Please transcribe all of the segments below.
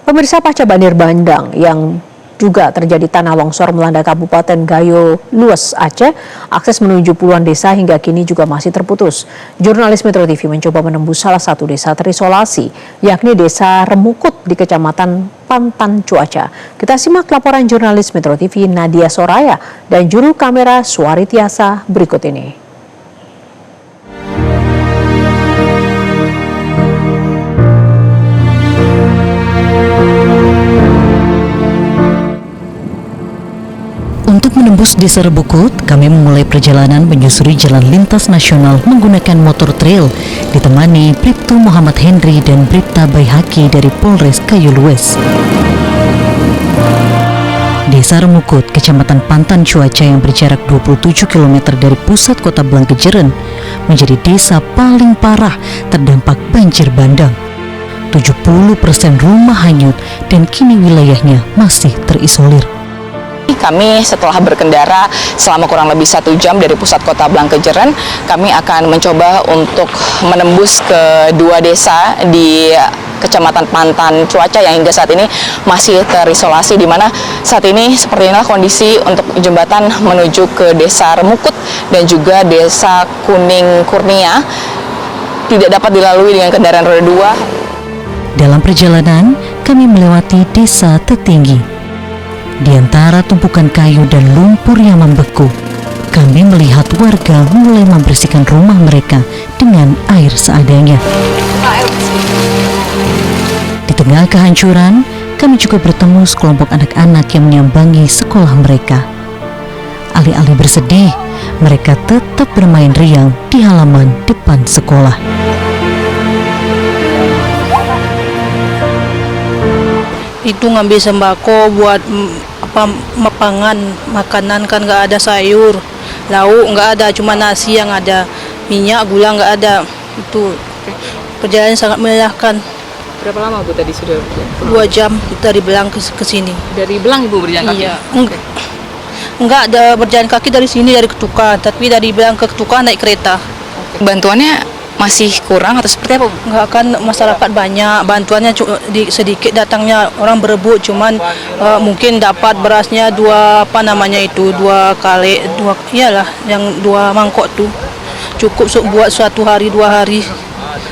Pemirsa, pasca banjir bandang yang juga terjadi tanah longsor melanda Kabupaten Gayo Lues, Aceh, akses menuju puluhan desa hingga kini juga masih terputus. Jurnalis Metro TV mencoba menembus salah satu desa terisolasi, yakni Desa Remukut di Kecamatan Pantan Cuaca. Kita simak laporan jurnalis Metro TV Nadia Soraya dan juru kamera Suari Tiasa berikut ini. Untuk menembus Desa Remukut, kami memulai perjalanan menyusuri jalan lintas nasional menggunakan motor trail, ditemani Bribtu Muhammad Henry dan Bribta Baihaki dari Polres Gayo Lues. Desa Remukut, Kecamatan Pantan Cuaca yang berjarak 27 km dari pusat kota Blangkejeren, menjadi desa paling parah terdampak banjir bandang. 70% rumah hanyut dan kini wilayahnya masih terisolir. Kami setelah berkendara selama kurang lebih 1 jam dari pusat kota Blangkejeren, kami akan mencoba untuk menembus ke 2 desa di Kecamatan Pantan Cuaca yang hingga saat ini masih terisolasi, di mana saat ini seperti inilah kondisi untuk jembatan menuju ke Desa Remukut dan juga Desa Kuning Kurnia tidak dapat dilalui dengan kendaraan roda 2. Dalam perjalanan, kami melewati desa tertinggi. Di antara tumpukan kayu dan lumpur yang membeku, kami melihat warga mulai membersihkan rumah mereka dengan air seadanya. Di tengah kehancuran, kami juga bertemu sekelompok anak-anak yang menyambangi sekolah mereka. Alih-alih bersedih, mereka tetap bermain riang di halaman depan sekolah. Itu ngambil sembako buat mapangan, makanan kan nggak ada sayur, lauk nggak ada, cuma nasi yang ada, minyak, gula nggak ada. Itu perjalanan sangat melelahkan. Berapa lama Bu tadi sudah? 2 jam dari Belang ke sini. Dari Belang Ibu berjalan kaki? Iya. Enggak ada berjalan kaki dari sini, dari Ketukan, tapi dari Belang ke Ketukan naik kereta. Bantuannya masih kurang atau seperti apa? Enggak, kan masyarakat banyak, bantuannya sedikit datangnya, orang berebut, cuman mungkin dapat berasnya 2 kali, iyalah yang 2 mangkok tuh cukup buat suatu hari 2 hari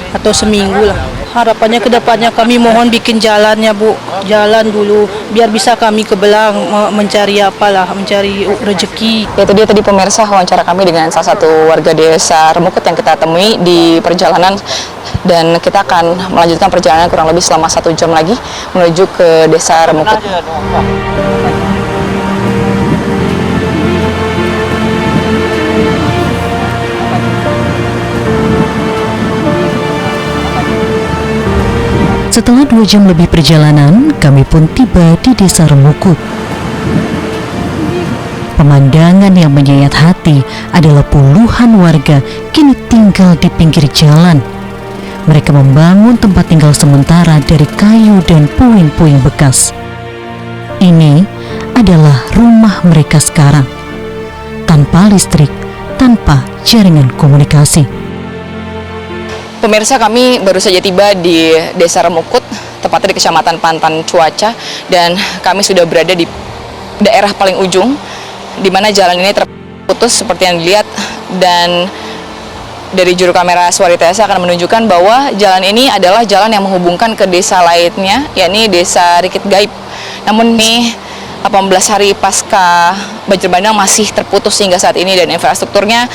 atau seminggu lah. Harapannya ke depannya kami mohon bikin jalannya Bu, jalan dulu biar bisa kami ke Belang mencari mencari rezeki. Itu dia tadi pemirsa wawancara kami dengan salah satu warga Desa Remukut yang kita temui di perjalanan, dan kita akan melanjutkan perjalanan kurang lebih selama 1 jam lagi menuju ke Desa Remukut. Setelah 2 jam lebih perjalanan, kami pun tiba di Desa Remukut. Pemandangan yang menyayat hati adalah puluhan warga kini tinggal di pinggir jalan. Mereka membangun tempat tinggal sementara dari kayu dan puing-puing bekas. Ini adalah rumah mereka sekarang, tanpa listrik, tanpa jaringan komunikasi. Pemirsa, kami baru saja tiba di Desa Remukut, tepatnya di Kecamatan Pantan Cuaca, dan kami sudah berada di daerah paling ujung, di mana jalan ini terputus seperti yang dilihat, dan dari juru kamera Suari Tiasa akan menunjukkan bahwa jalan ini adalah jalan yang menghubungkan ke desa lainnya, yakni Desa Rikit Gaib. Namun ini 18 hari pasca banjir bandang masih terputus hingga saat ini, dan infrastrukturnya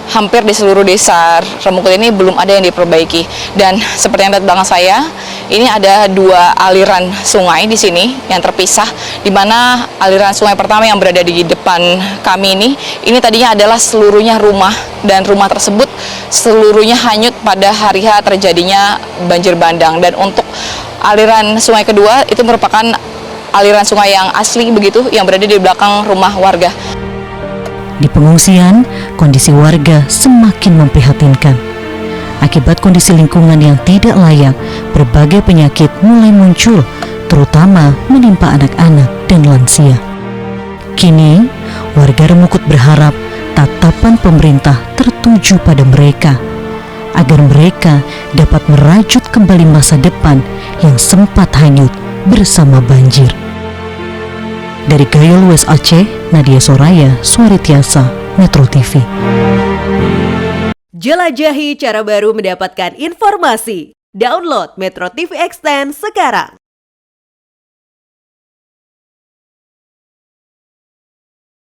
hampir di seluruh Desa Remukut ini belum ada yang diperbaiki. Dan seperti yang lihat belakang saya, ini ada 2 aliran sungai di sini yang terpisah, di mana aliran sungai pertama yang berada di depan kami ini tadinya adalah seluruhnya rumah, dan rumah tersebut seluruhnya hanyut pada hari H terjadinya banjir bandang. Dan untuk aliran sungai kedua itu merupakan aliran sungai yang asli begitu, yang berada di belakang rumah warga. Di pengungsian, kondisi warga semakin memprihatinkan. Akibat kondisi lingkungan yang tidak layak, berbagai penyakit mulai muncul, terutama menimpa anak-anak dan lansia. Kini, warga Remukut berharap tatapan pemerintah tertuju pada mereka agar mereka dapat merajut kembali masa depan yang sempat hanyut bersama banjir. Dari Gayo Lues Aceh, Nadia Soraya, Suari Tiasa, Metro TV. Jelajahi cara baru mendapatkan informasi. Download Metro TV Extend sekarang.